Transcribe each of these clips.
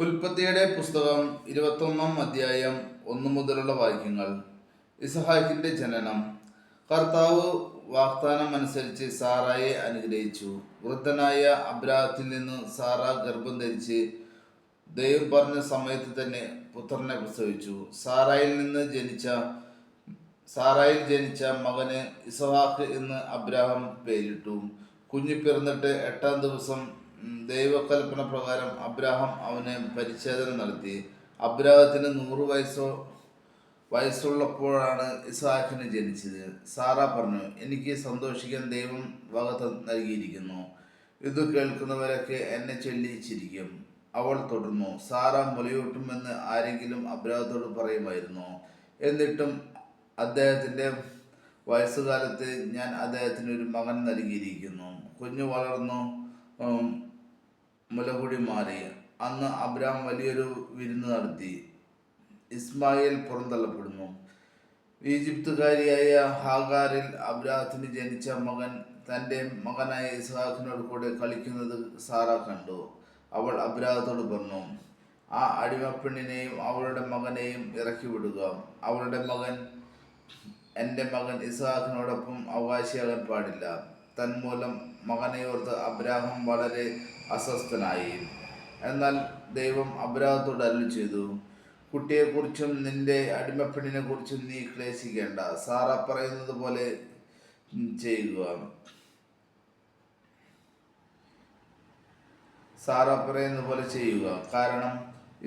ഉൽപ്പത്തിയുടെ പുസ്തകം 21 അധ്യായം 1 മുതലുള്ള വാക്യങ്ങൾ. ഇസഹാക്കിന്റെ ജനനം. കർത്താവ് വാഗ്ദാനം അനുസരിച്ച് സാറായെ അനുഗ്രഹിച്ചു. വൃദ്ധനായ അബ്രാഹത്തിൽ നിന്ന് സാറ ഗർഭം ധരിച്ച് ദൈവം പറഞ്ഞ സമയത്ത് തന്നെ പുത്രനെ പ്രസവിച്ചു. സാറായിൽ ജനിച്ച മകന് ഇസഹാക്ക് എന്ന് അബ്രാഹം പേരിട്ടു. കുഞ്ഞ് പിറന്നിട്ട് 8-ാം ദിവസം ദൈവകൽപ്പന പ്രകാരം അബ്രാഹം അവന് പരിച്ഛേദന നടത്തി. അബ്രാഹത്തിന് 100 വയസ്സുള്ളപ്പോഴാണ് ഇസഹാക്കിന് ജനിച്ചത്. സാറ പറഞ്ഞു, എനിക്ക് സന്തോഷിക്കാൻ ദൈവം വക നൽകിയിരിക്കുന്നു. ഇത് കേൾക്കുന്നവരൊക്കെ എന്നെ ചൊല്ലി ചിരിക്കും. അവൾ തുടർന്നു, സാറ മുലയൂട്ടുമെന്ന് ആരെങ്കിലും അബ്രാഹത്തോട് പറയുമായിരുന്നു. എന്നിട്ടും അദ്ദേഹത്തിൻ്റെ വയസ്സുകാലത്ത് ഞാൻ അദ്ദേഹത്തിന് ഒരു മകൻ നൽകിയിരിക്കുന്നു. കുഞ്ഞ് വളർന്നു മുലകുടി മാറി. അന്ന് അബ്രാം വലിയൊരു വിരുന്ന് നടത്തി. ഇസ്മായേൽ പുറന്തള്ളപ്പെടുന്നു. ഈജിപ്തുകാരിയായ ഹാഗാറിൽ അബ്രാഹത്തിന് ജനിച്ച മകൻ തൻ്റെ മകനായ ഇസ്ഹാക്കിനോട് കൂടെ കളിക്കുന്നത് സാറ കണ്ടു. അവൾ അബ്രാഹത്തോട് പറഞ്ഞു, ആ അടിമപ്പെണ്ണിനെയും അവളുടെ മകനെയും ഇറക്കി വിടുക. അവളുടെ മകൻ എൻ്റെ മകൻ ഇസ്ഹാക്കിനോടൊപ്പം അവകാശിയാകാൻ പാടില്ല. തന്മൂലം മകനെയോർത്ത് അബ്രാഹം വളരെ അസ്വസ്ഥനായി. എന്നാൽ ദൈവം അബ്രാഹത്തോട് അരുളി ചെയ്തു, കുട്ടിയെക്കുറിച്ചും നിന്റെ അടിമപ്പെണ്ണിനെ കുറിച്ചും നീ ക്ലേശിക്കേണ്ട. സാറ പറയുന്നത് പോലെ ചെയ്യുക. കാരണം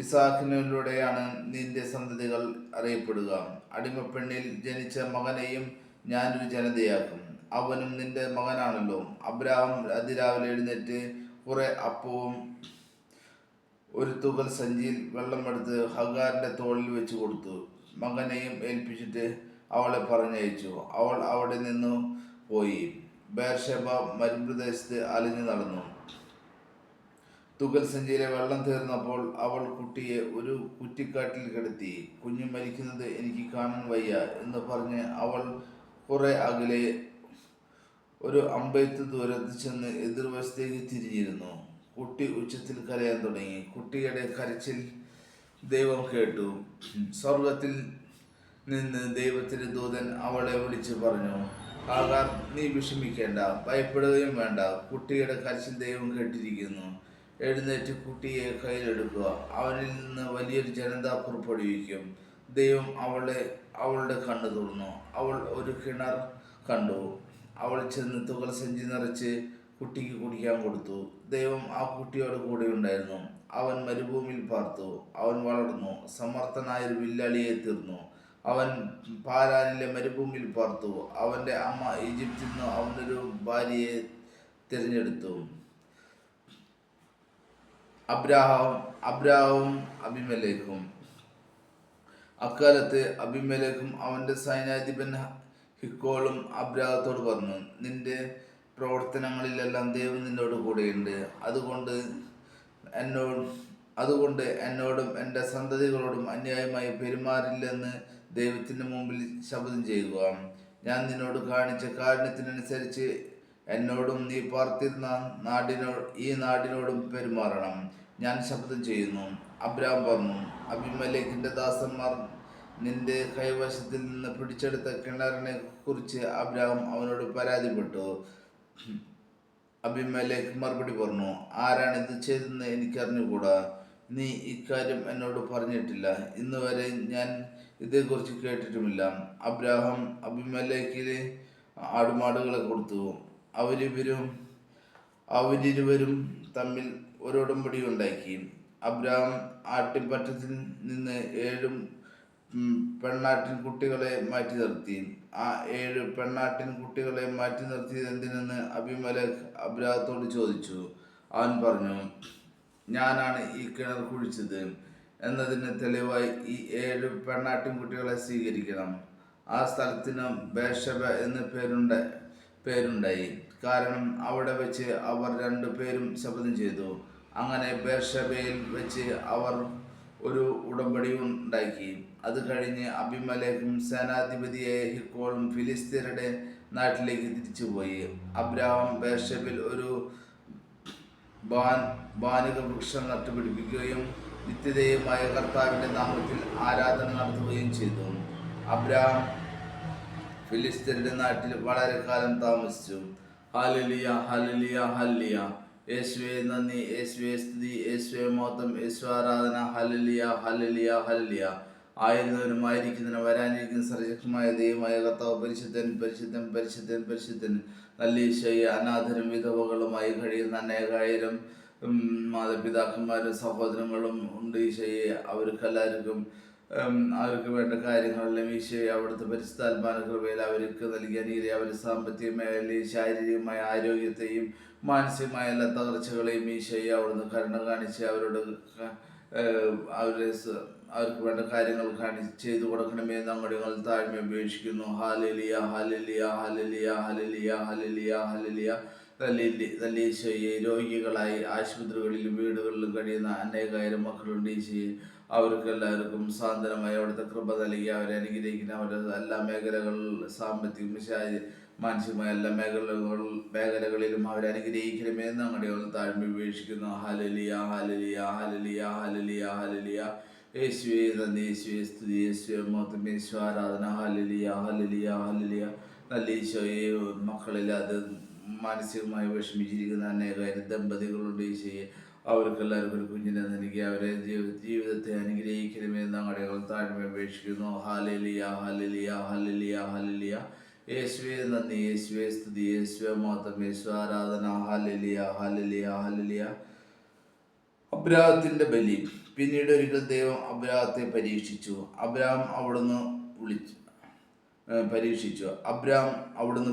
ഇസ്ഹാക്കിലൂടെയാണ് നിന്റെ സന്തതികൾ അറിയപ്പെടുക. അടിമപ്പെണ്ണിൽ ജനിച്ച മകനെയും ഞാനൊരു ജനതയാക്കും. അവനും നിന്റെ മകനാണല്ലോ. അബ്രാഹം അതിരാവിലെ എഴുന്നേറ്റ് കുറെ അപ്പവും ഒരു തുകൽ സഞ്ചിയിൽ വെള്ളമെടുത്ത് ഹഗാറിന്റെ തോളിൽ വെച്ച് കൊടുത്തു. മകനെയും ഏൽപ്പിച്ചിട്ട് അവളെ പറഞ്ഞയച്ചു. അവൾ അവിടെ നിന്നു പോയി ബേർഷെബ മരുപ്രദേശത്ത് അലഞ്ഞു നടന്നു. തുകൽ സഞ്ചിയിലെ വെള്ളം തീർന്നപ്പോൾ അവൾ കുട്ടിയെ ഒരു കുറ്റിക്കാട്ടിൽ കിടത്തി. കുഞ്ഞ് മരിക്കുന്നത് എനിക്ക് കാണാൻ വയ്യ എന്ന് പറഞ്ഞ് അവൾ കുറെ അകലെ ഒരു അമ്പെയ്ത്ത് ദൂരത്ത് ചെന്ന് എതിർവശത്തേക്ക് തിരിഞ്ഞിരുന്നു. കുട്ടി ഉച്ചത്തിൽ കരയാൻ തുടങ്ങി. കുട്ടിയുടെ കരച്ചിൽ ദൈവം കേട്ടു. സ്വർഗത്തിൽ നിന്ന് ദൈവത്തിന്റെ ദൂതൻ അവളെ വിളിച്ചു പറഞ്ഞു, ഹാഗാർ, നീ വിഷമിക്കേണ്ട, ഭയപ്പെടുകയും വേണ്ട. കുട്ടിയുടെ കരച്ചിൽ ദൈവം കേട്ടിരിക്കുന്നു. എഴുന്നേറ്റ് കുട്ടിയെ കയ്യിലെടുക്കുക. അവനിൽ നിന്ന് വലിയൊരു ജനത പുറപ്പെടുവിക്കും. ദൈവം അവളുടെ കണ്ണു തുറന്നു. അവൾ ഒരു കിണർ കണ്ടു. അവൾ ചെന്ന് തുകൽ സഞ്ചി നിറച്ച് കുട്ടിക്ക് കുടിക്കാൻ കൊടുത്തു. ദൈവം ആ കുട്ടിയോട് കൂടെ ഉണ്ടായിരുന്നു. അവൻ മരുഭൂമിയിൽ പാർത്തു. അവൻ വളർന്നു സമർത്ഥനായൊരു വില്ലാളിയെ തീർന്നു. അവൻ പാരാനിലെ മരുഭൂമിയിൽ പാർത്തു. അവൻ്റെ അമ്മ ഈജിപ്തിൽ നിന്ന് അവനൊരു ഭാര്യയെ തിരഞ്ഞെടുത്തു. അബ്രാഹവും അബിമേലെക്കും. അക്കാലത്ത് അബിമേലെക്കും അവൻ്റെ സൈന്യാധിപൻ ഹിക്കോളും അബ്രാഹത്തോട് പറഞ്ഞു, നിന്റെ പ്രവർത്തനങ്ങളിലെല്ലാം ദൈവം നിന്നോട് കൂടെയുണ്ട്. അതുകൊണ്ട് എന്നോടും എൻ്റെ സന്തതികളോടും അന്യായമായി പെരുമാറില്ലെന്ന് ദൈവത്തിൻ്റെ മുമ്പിൽ ശപഥം ചെയ്യുക. ഞാൻ നിന്നോട് കാണിച്ച കാരുണ്യത്തിനനുസരിച്ച് എന്നോടും നീ പാർത്തിരുന്ന ഈ നാടിനോടും പെരുമാറണം. ഞാൻ ശപഥം ചെയ്യുന്നു. അബ്രാം പറഞ്ഞു, അബിമേലെക്കിന്റെ ദാസന്മാർ നിന്റെ കൈവശത്തിൽ നിന്ന് പിടിച്ചെടുത്ത കിണറിനെ കുറിച്ച് അബ്രാം അവനോട് പരാതിപ്പെട്ടു. അബിമേലെക്ക് മറുപടി പറഞ്ഞു, ആരാണിത് ചെയ്തെന്ന് എനിക്കറിഞ്ഞുകൂടാ. നീ ഇക്കാര്യം എന്നോട് പറഞ്ഞിട്ടില്ല. ഇന്നുവരെ ഞാൻ ഇതേക്കുറിച്ച് കേട്ടിട്ടുമില്ല. അബ്രാഹാം അബിമേലെക്കിന് ആടുമാടുകളെ കൊടുത്തു. അവരിരുവരും തമ്മിൽ ഒരു ഉടമ്പടി ഉണ്ടാക്കി. അബ്രാഹാം ആട്ടിൻപറ്റത്തിൽ നിന്ന് 7 പെണ്ണാട്ടിൻ കുട്ടികളെ മാറ്റി നിർത്തി. ആ 7 പെണ്ണാട്ടിൻ കുട്ടികളെ മാറ്റി നിർത്തിയത് എന്തിനെന്ന് അബിമേലെക്ക് അബ്രാഹത്തോട് ചോദിച്ചു. അവൻ പറഞ്ഞു, ഞാനാണ് ഈ കിണർ കുഴിച്ചത് എന്നതിന് തെളിവായി ഈ 7 പെണ്ണാട്ടിൻ കുട്ടികളെ സ്വീകരിക്കണം. ആ സ്ഥലത്തിന് ബേർഷെബ എന്ന് പേരുണ്ടായി. കാരണം അവിടെ വെച്ച് അവർ 2 പേരും ശപഥം ചെയ്തു. അങ്ങനെ ബേർഷെബയിൽ വെച്ച് അവർ ഒരു ഉടമ്പടി ഉണ്ടാക്കി. അത് കഴിഞ്ഞ് അബിമേലെക്കും സേനാധിപതിയായ ഹിക്കോളും ഫിലിസ്ത്യരുടെ നാട്ടിലേക്ക് തിരിച്ചുപോയി. അബ്രാഹാം ബേർഷെബയിൽ ഒരു ബാനിക വൃക്ഷം നട്ടുപിടിപ്പിക്കുകയും നിത്യതയുമായ കർത്താവിൻ്റെ നാമത്തിൽ ആരാധന നടത്തുകയും ചെയ്തു. അബ്രഹാം ഫിലിസ്ത്യരുടെ നാട്ടിൽ വളരെ കാലം താമസിച്ചു. ഹല്ലേലൂയ, ഹല്ലേലൂയ, ഹല്ലേലൂയ. യേശുവേ നന്ദി, യേശുവേ സ്തുതി, യേശുവേ മഹത്വം, യേശു ആരാധന. ഹല്ലേലൂയ, ഹല്ലേലൂയ, ഹല്ലേലൂയ. ആയിരുന്നവനും ആയിരിക്കുന്നതിനും വരാനിരിക്കുന്ന സർവശക്തമായ ദൈവമായ കർത്താവ് പരിശുദ്ധൻ, പരിശുദ്ധൻ, പരിശുദ്ധൻ, പരിശുദ്ധൻ. നല്ല ഈശോയെ, അനാഥരും വിധവകളുമായി കഴിയുന്ന അനേകായിരം മാതാപിതാക്കന്മാരും സഹോദരങ്ങളും ഉണ്ട് ഈശോയെ. അവർക്കെല്ലാവർക്കും അവർക്ക് വേണ്ട കാര്യങ്ങളെല്ലാം ഈശോയെ അവിടുത്തെ പരിശുദ്ധാത്മാന കൃപയിൽ അവർക്ക് നൽകി അനുഗ്രഹി. അവർ സാമ്പത്തിക മേഖലയിൽ ശാരീരികമായ ആരോഗ്യത്തെയും മാനസികമായ എല്ലാ തകർച്ചകളെയും ഈശോയെ അവിടുന്ന് കരുണ കാണിച്ച് അവർക്ക് വേണ്ട കാര്യങ്ങൾ ചെയ്തു കൊടുക്കണമേ. നമ്മുടെ താഴ്മ ഉപേക്ഷിക്കുന്നു. ഹല്ലേലൂയ, ഹല്ലേലൂയ, ഹല്ലേലൂയ, ഹല്ലേലൂയ, ഹല്ലേലൂയ, ഹല്ലേലൂയ. ഈശോയെ, രോഗികളായി ആശുപത്രികളിലും വീടുകളിലും കഴിയുന്ന അനേകായിരം മക്കളുണ്ട് ഈശോയെ. അവർക്കെല്ലാവർക്കും സാന്ത്വനമായി അവിടുത്തെ കൃപ നൽകി അവരെ അനുഗ്രഹിക്കുന്ന അവരുടെ എല്ലാ മേഖലകളിൽ സാമ്പത്തിക മാനസികമായ എല്ലാ മേഖലകളിലും അവരെ അനുഗ്രഹിക്കണമേ. ഞങ്ങളുടെ താഴ്മ ഉപേക്ഷിക്കുന്നു. ഹല്ലേലൂയ, ഹല്ലേലൂയ, ഹല്ലേലൂയ, ഹല്ലേലൂയ, ഹല്ലേലൂയ. യേശുവേ നന്ദി, യേശുവേ സ്തുതി, യേശുവേ മഹത്വം, യേശു ആരാധന. ഹല്ലേലൂയ, ഹല്ലേലൂയ, ഹല്ലേലൂയ. നല്ല ഈശോയെ, മക്കളില്ലാതെ മാനസികമായി വിഷമിച്ചിരിക്കുന്ന അനേകായിരം ദമ്പതികളുണ്ട് ഈശോയെ. അവർക്കെല്ലാവർക്കും ഒരു കുഞ്ഞിനെ നൽകി അവരെ ജീവിതത്തെ അനുഗ്രഹിക്കണമേ. ഞങ്ങളുടെ താഴ്മ അപേക്ഷിക്കുന്നു. ഹല്ലേലൂയ, ഹല്ലേലൂയ, ഹല്ലേലൂയ, ഹല്ലേലൂയ. യേശുവേ നന്ദി, യേശുവേ സ്തുതി, യേശുവേ മഹത്വം, യേശു ആരാധന. ഹല്ലേലൂയ, ഹല്ലേലൂയ, ഹല്ലേലൂയ. അബ്രാഹത്തിന്റെ ബലി. പിന്നീട് ഒരിക്കൽ ദൈവം അബ്രാഹത്തെ പരീക്ഷിച്ചു. അബ്രാം അവിടുന്ന്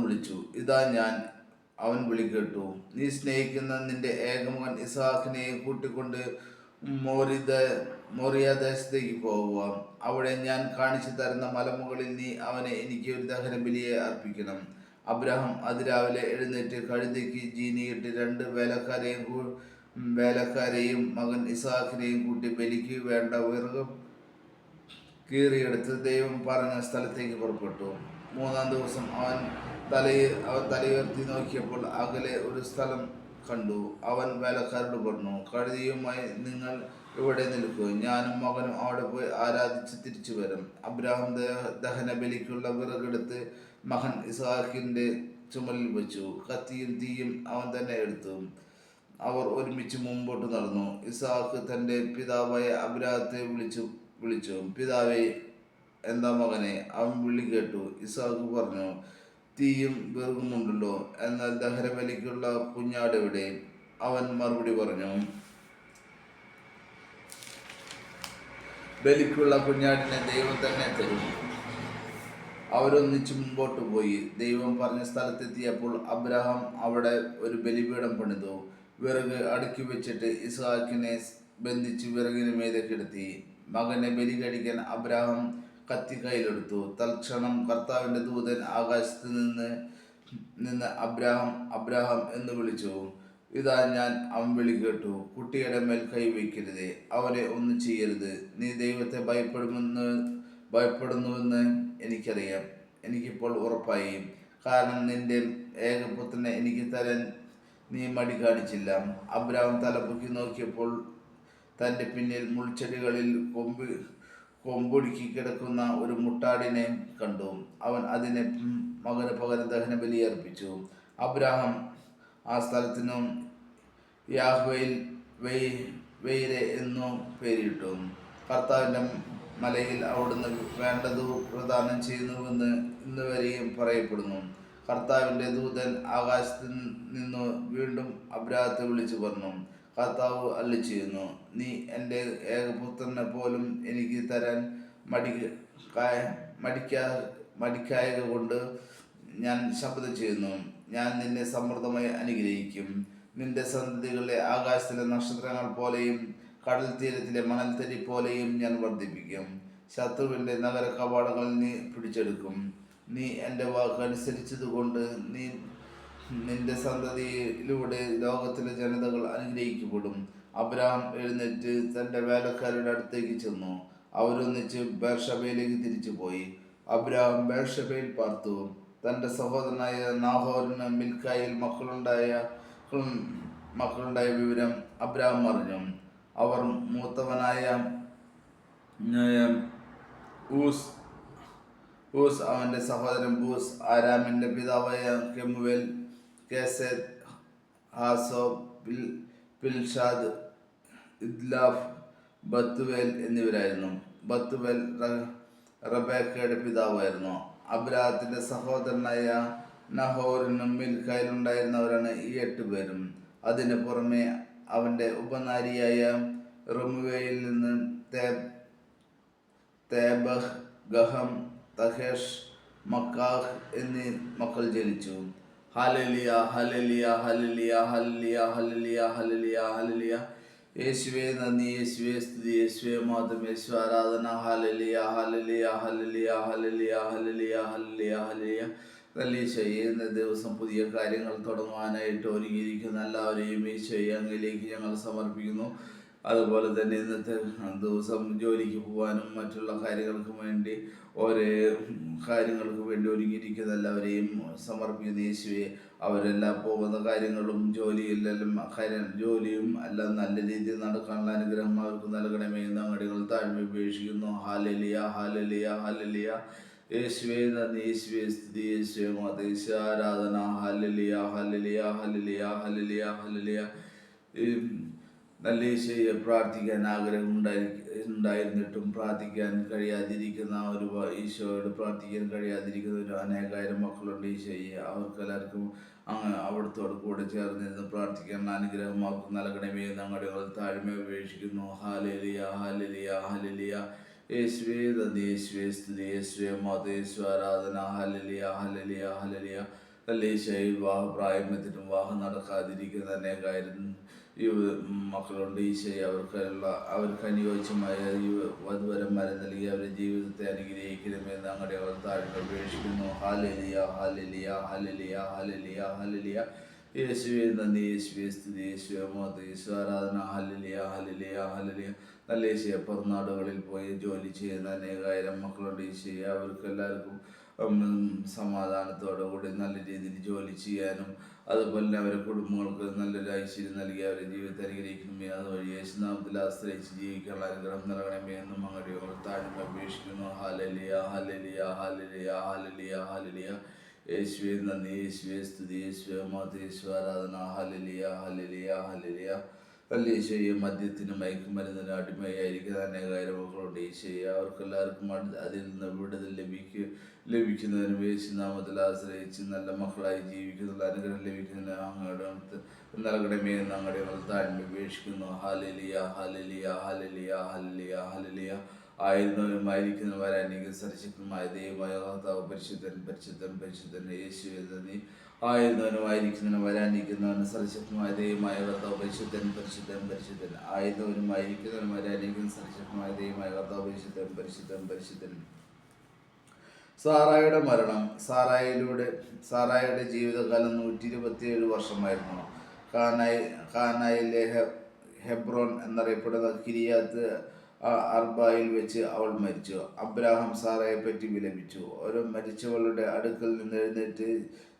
വിളിച്ചു. ഇതാ ഞാൻ. അവൻ വിളി കേട്ടു. നീ സ്നേഹിക്കുന്ന നിന്റെ ഏകമകൻ ഇസ്ഹാക്കിനെ കൂട്ടിക്കൊണ്ട് മോറിയാദേശത്തേക്ക് പോകുക. അവിടെ ഞാൻ കാണിച്ചു തരുന്ന മലമുകളിൽ നീ അവനെ എനിക്ക് ഒരു ദഹനബലിയെ അർപ്പിക്കണം. അബ്രഹാം അതിരാവിലെ എഴുന്നേറ്റ് കഴുതയ്ക്ക് ജീനിയിട്ട് 2 വേലക്കാരെയും മകൻ ഇസ്ഹാക്കിനെയും കൂട്ടി ബലിക്ക് വേണ്ട വിറക് കീറിയെടുത്ത് ദൈവം പറഞ്ഞ സ്ഥലത്തേക്ക് പുറപ്പെട്ടു. 3-ാം ദിവസം അവൻ തലയുയർത്തി നോക്കിയപ്പോൾ അകലെ ഒരു സ്ഥലം കണ്ടു. അവൻ വേലക്കാരോട് പറഞ്ഞു, കഴുതയുമായി നിങ്ങൾ ഇവിടെ നിൽക്കൂ, ഞാനും മകനും അവിടെ പോയി ആരാധിച്ച് തിരിച്ചു വരും. അബ്രഹാം ദഹനബലിക്കുള്ള വിറകെടുത്ത് മകൻ ഇസ്ഹാക്കിന്റെ ചുമലിൽ വെച്ചു. കത്തിയും തീയും അവൻ തന്നെ എടുത്തു. അവർ ഒരുമിച്ച് മുമ്പോട്ട് നടന്നു. ഇസ്ഹാക്ക് തൻ്റെ പിതാവായ അബ്രഹാത്തെ വിളിച്ചു. പിതാവേ, എന്താ മകനെ? അവൻ വിളി കേട്ടു. ഇസ്ഹാക്ക് പറഞ്ഞു, തീയും വിറകുമുണ്ടല്ലോ, എന്നാൽ ദഹനബലിക്കുള്ള കുഞ്ഞാട് എവിടെ? അവൻ മറുപടി പറഞ്ഞു, ബലിക്കുള്ള കുഞ്ഞാടിനെ ദൈവം തന്നെ തരും. അവരൊന്നിച്ച് മുമ്പോട്ട് പോയി. ദൈവം പറഞ്ഞ സ്ഥലത്തെത്തിയപ്പോൾ അബ്രഹാം അവിടെ ഒരു ബലിപീഠം പണിതു. വിറക് അടുക്കി വെച്ചിട്ട് ഇസ്ഹാക്കിനെ ബന്ധിച്ച് വിറകിന് മീതെ കിടത്തി. മകനെ ബലി കഴിക്കാൻ അബ്രഹാം കത്തി കയ്യിലെടുത്തു. തൽക്ഷണം കർത്താവിൻ്റെ ദൂതൻ ആകാശത്ത് നിന്ന് അബ്രഹാം, അബ്രഹാം എന്ന് വിളിച്ചു. ഇതാ ഞാൻ. അവൻ വിളി കേട്ടു. കുട്ടിയുടെ മേൽ കൈവയ്ക്കരുത്, അവനെ ഒന്നും ചെയ്യരുത്. നീ ദൈവത്തെ ഭയപ്പെടുന്നുവെന്ന് എനിക്കറിയാം. എനിക്കിപ്പോൾ ഉറപ്പായി. കാരണം നിന്റെ ഏകപുത്രനെ എനിക്ക് തരാൻ നീ മടി കാണിച്ചില്ല. അബ്രഹാം തലപൊക്കി നോക്കിയപ്പോൾ തൻ്റെ പിന്നിൽ മുൾച്ചെടികളിൽ കൊമ്പൊടുക്കി കിടക്കുന്ന ഒരു മുട്ടാടിനെ കണ്ടു. അവൻ അതിനെ മകന് പകരം ദഹനബലി അർപ്പിച്ചു. അബ്രഹാം ആ സ്ഥലത്തിനും യാഹ്വേയിൽ വെയിരെ എന്നു പേരിട്ടു. കർത്താവിൻ്റെ മലയിൽ അവിടുന്ന് വേണ്ടതു പ്രദാനം ചെയ്യുന്നുവെന്ന് ഇന്നുവരെയും പറയപ്പെടുന്നു. കർത്താവിൻ്റെ ദൂതൻ ആകാശത്ത് നിന്നു വീണ്ടും അബ്രഹാത്തെ വിളിച്ചു പറഞ്ഞു, കർത്താവ് അരുളിച്ചെയ്യുന്നു, നീ എൻ്റെ ഏകപുത്രനെ പോലും എനിക്ക് തരാൻ മടിക്കായക കൊണ്ട് ഞാൻ ശപഥം ചെയ്യുന്നു. ഞാൻ നിന്നെ സമൃദ്ധമായി അനുഗ്രഹിക്കും. നിന്റെ സന്തതികളെ ആകാശത്തിലെ നക്ഷത്രങ്ങൾ പോലെയും കടൽ തീരത്തിലെ മണൽത്തരി പോലെയും ഞാൻ വർദ്ധിപ്പിക്കും. ശത്രുവിൻ്റെ നഗര കവാടങ്ങളിൽ നീ പിടിച്ചെടുക്കും. നീ എൻ്റെ വാക്ക് അനുസരിച്ചതുകൊണ്ട് നിന്റെ സന്തതിയിലൂടെ ലോകത്തിലെ ജനതകൾ അനുഗ്രഹിക്കപ്പെടും. അബ്രഹാം എഴുന്നേറ്റ് തൻ്റെ വേലക്കാരുടെ അടുത്തേക്ക് ചെന്നു. അവരൊന്നിച്ച് ബേർഷബയിലേക്ക് തിരിച്ചു പോയി. അബ്രഹാം ബേർഷബയിൽ പാർത്തു. തൻ്റെ സഹോദരനായ നാഹോറിന് മിൽക്കായിൽ മക്കളുണ്ടായ വിവരം അബ്രഹാം അറിഞ്ഞു. അവർ മൂത്തവനായ ഏർ, ഊസ് ഊസ് അവന്റെ സഹോദരൻ ബൂസ്, ആരാമിന്റെ പിതാവായ കെമുവേൽ, കേസെത്, ഹാസോ, പിൽഷാദ്, ഇദ്ലാഫ്, ബത്തുവേൽ എന്നിവരായിരുന്നു. ബത്തുവേൽ റബേക്കയുടെ പിതാവായിരുന്നു. അബ്രാഹത്തിന്റെ സഹോദരനായ നഹോറിനും മിൽക്കയിലുണ്ടായിരുന്നവരാണ് ഈ 8 പേരും. അതിനു പുറമെ അവന്റെ ഉപനാരിയായ റമുവയിൽ നിന്ന് തേബഹ്, ഗഹം, തഹേഷ്, മക്കാഹ് എന്നീ മക്കൾ ജനിച്ചു. ഹല്ലേലൂയ, ഹല്ലേലൂയ, ഹല്ലേലൂയ, ഹല്ലേലൂയ, ഹല്ലേലൂയ, ഹല്ലേലൂയ, ഹല്ലേലൂയ. യേശുവേ നന്ദി, യേശുവേ സ്തുതി, യേശുവേ മഹത്വം, യേശുവേ ആരാധന. ഹല്ലേലൂയ, ഹല്ലേലൂയ, ഹല്ലേലൂയ, ഹല്ലേലൂയ, ഹല്ലേലൂയ, ഹല്ലേലൂയ, ഹല്ലേലൂയ. ഈശോയെ, ഇന്ന് ദിവസം പുതിയ കാര്യങ്ങൾ തുടങ്ങുവാനായിട്ട് ഒരുങ്ങിയിരിക്കുന്ന എല്ലാവരെയും ഈശോയെ അങ്ങിലേക്ക് ഞങ്ങൾ സമർപ്പിക്കുന്നു. അതുപോലെ തന്നെ ഇന്നത്തെ ദിവസം ജോലിക്ക് പോകാനും മറ്റുള്ള കാര്യങ്ങൾക്കും വേണ്ടി ഓരോ കാര്യങ്ങൾക്ക് വേണ്ടി ഒരുങ്ങിയിരിക്കുന്ന എല്ലാവരെയും സമർപ്പിക്കുന്ന യേശുവെ, അവരെല്ലാം പോകുന്ന കാര്യങ്ങളും ജോലിയും എല്ലാം നല്ല രീതിയിൽ നടക്കാനുള്ള അനുഗ്രഹം അവർക്ക് നൽകണമേ എന്ന് അങ്ങടികൾ താഴ്മ ഉപേക്ഷിക്കുന്നു. ഹല്ലേലൂയ, ഹല്ലേലൂയ, ഹല്ലേലൂയ. യേശുവേ നന്ദി, യേശുവേ സ്തുതി, യേശുവേ മഹത്വം, യേശുവേ ആരാധന. ഹല്ലേലൂയ, ഹല്ലേലൂയ, ഹല്ലേലൂയ, ഹല്ലേലൂയ, ഹല്ലേലൂയ. നല്ല ഈശോയെ പ്രാർത്ഥിക്കാൻ ആഗ്രഹം ഉണ്ടായിരുന്നിട്ടും പ്രാർത്ഥിക്കാൻ കഴിയാതിരിക്കുന്ന ഈശോയോട് പ്രാർത്ഥിക്കാൻ കഴിയാതിരിക്കുന്ന ഒരു അനേകായിരം മക്കളുണ്ട് ഈശോയെ. അവർക്കെല്ലാവർക്കും അവിടത്തോട് കൂടെ ചേർന്നിരുന്ന് പ്രാർത്ഥിക്കാൻ അനുഗ്രഹം അവർക്ക് നൽകണമേ എന്ന് ഞങ്ങളുടെ താഴ്മ ഉപേക്ഷിക്കുന്നു. ഹല്ലേലൂയ, ഹല്ലേലൂയ, ഹല്ലേലൂയ. യേശുവേ നന്ദി, യേശുവേ സ്തുതി, യേശുവേ മഹത്വം, യേശുവേ ആരാധന. ഹല്ലേലൂയ, ഹല്ലേലൂയ, ഹല്ലേലൂയ. നല്ല ഈശോയെ, വിവാഹപ്രായത്തിനും വിവാഹം നടക്കാതിരിക്കുന്ന അനേകായിരം മക്കളുണ്ട് ഈശോയെ. അവർക്ക് അനുയോജ്യമായ വധുവരന്മാരെ നൽകി അവരുടെ ജീവിതത്തെ അനുഗ്രഹിക്കണമെന്ന് ഞങ്ങളുടെ അവർ താഴ്മ ഉപേക്ഷിക്കുന്നു. ഹല്ലേലൂയ, ഹല്ലേലൂയ, ഹല്ലേലൂയ, ഹല്ലേലൂയ, ഹല്ലേലൂയ. യേശുവേ നന്ദി, യേശുവേ സ്തുതി, യേശുവേ മഹത്വം, യേശുവേ ആരാധന. ഹല്ലേലൂയ, ഹല്ലേലൂയ, ഹല്ലേലൂയ. നല്ല ഈശോയെ, പുറനാടുകളിൽ പോയി ജോലി ചെയ്യുന്ന അനേകായിരം മക്കളുണ്ട് ഈശോയെ. അവർക്ക് എല്ലാവർക്കും സമാധാനത്തോടു കൂടി നല്ല രീതിയിൽ ജോലി ചെയ്യാനും അതുപോലെ തന്നെ അവരുടെ കുടുംബങ്ങൾക്ക് നല്ലൊരു ഐശ്വര്യം നൽകി അവരുടെ ജീവിതത്തെ അനുഗ്രഹിക്കണമേ. അതുവഴി യേശുനാമത്തിൽ ആശ്രയിച്ച് ജീവിക്കാനുള്ള അനുഗ്രഹം നൽകണമേ എന്നും അങ്ങോട്ട് താഴ്മ അപേക്ഷിക്കുന്നു. ഹല്ലേലൂയ, ഹല്ലേലൂയ, ഹല്ലേലൂയ, ഹല്ലേലൂയ, ഹല്ലേലൂയ. യേശുവേ നന്ദി, യേശുവേ സ്തുതി, യേശുവേ മഹത്വം, യേശുവേ ആരാധന. ഹല്ലേലൂയ, ഹല്ലേലൂയ, ഹല്ലേലൂയ. ഈശോയെ, മദ്യത്തിനും മയക്കുമരുന്നിനും അടിമയായിരിക്കുന്ന അനേകായിരം മക്കളുണ്ട് ഈശോയെ. അവർക്കെല്ലാവർക്കും അതിൽ നിന്ന് വിടുതൽ ലഭിക്കുന്നതിനും യേശുനാമത്തിൽ ആശ്രയിച്ച് നല്ല മക്കളായി ജീവിക്കുന്നുള്ള അനുഗ്രഹം ലഭിക്കുന്നതിന് അങ്ങയുടെ നൽകണമേ എന്ന് അങ്ങയുടെ താഴ്മ ഉപേക്ഷിക്കുന്നു. ഹല്ലേലൂയ, ഹല്ലേലൂയ, ഹല്ലേലൂയ, ഹല്ലേലൂയ, ഹല്ലേലൂയ. ആയിരുന്നവരും ആയിരിക്കുന്നവരും വരാനിരിക്കുന്ന സർശക്തമായ ദൈവമായ കർത്താവ് പരിശുദ്ധൻ, പരിശുദ്ധൻ, പരിശുദ്ധൻ. യേശുവേ നന്ദി. ആയിരുന്നവനും ആയിരിക്കുന്നവനും വരാനിരിക്കുന്നവനും സർശക്തമായ ദൈവമായ കർത്താവ് പരിശുദ്ധൻ, പരിശുദ്ധൻ, പരിശുദ്ധൻ. ആയിരുന്നവനും ആയിരിക്കുന്നവനും വരാനിരിക്കുന്ന സർശക്തമായ ദൈവമായ കർത്താവ് പരിശുദ്ധൻ, പരിശുദ്ധൻ, പരിശുദ്ധൻ. സാറായുടെ മരണം. സാറായുടെ ജീവിതകാലം 127 വർഷമായിരുന്നു. കാനായിലെ ഹെബ്രോൻ എന്നറിയപ്പെടുന്ന കിരിയാത്ത് അർബായിൽ വെച്ച് അവൾ മരിച്ചു. അബ്രാഹാം സാറയെ പറ്റി വിലപിച്ചു. ഓരോ മരിച്ചവളുടെ അടുക്കൽ നിന്ന് എഴുന്നേറ്റ്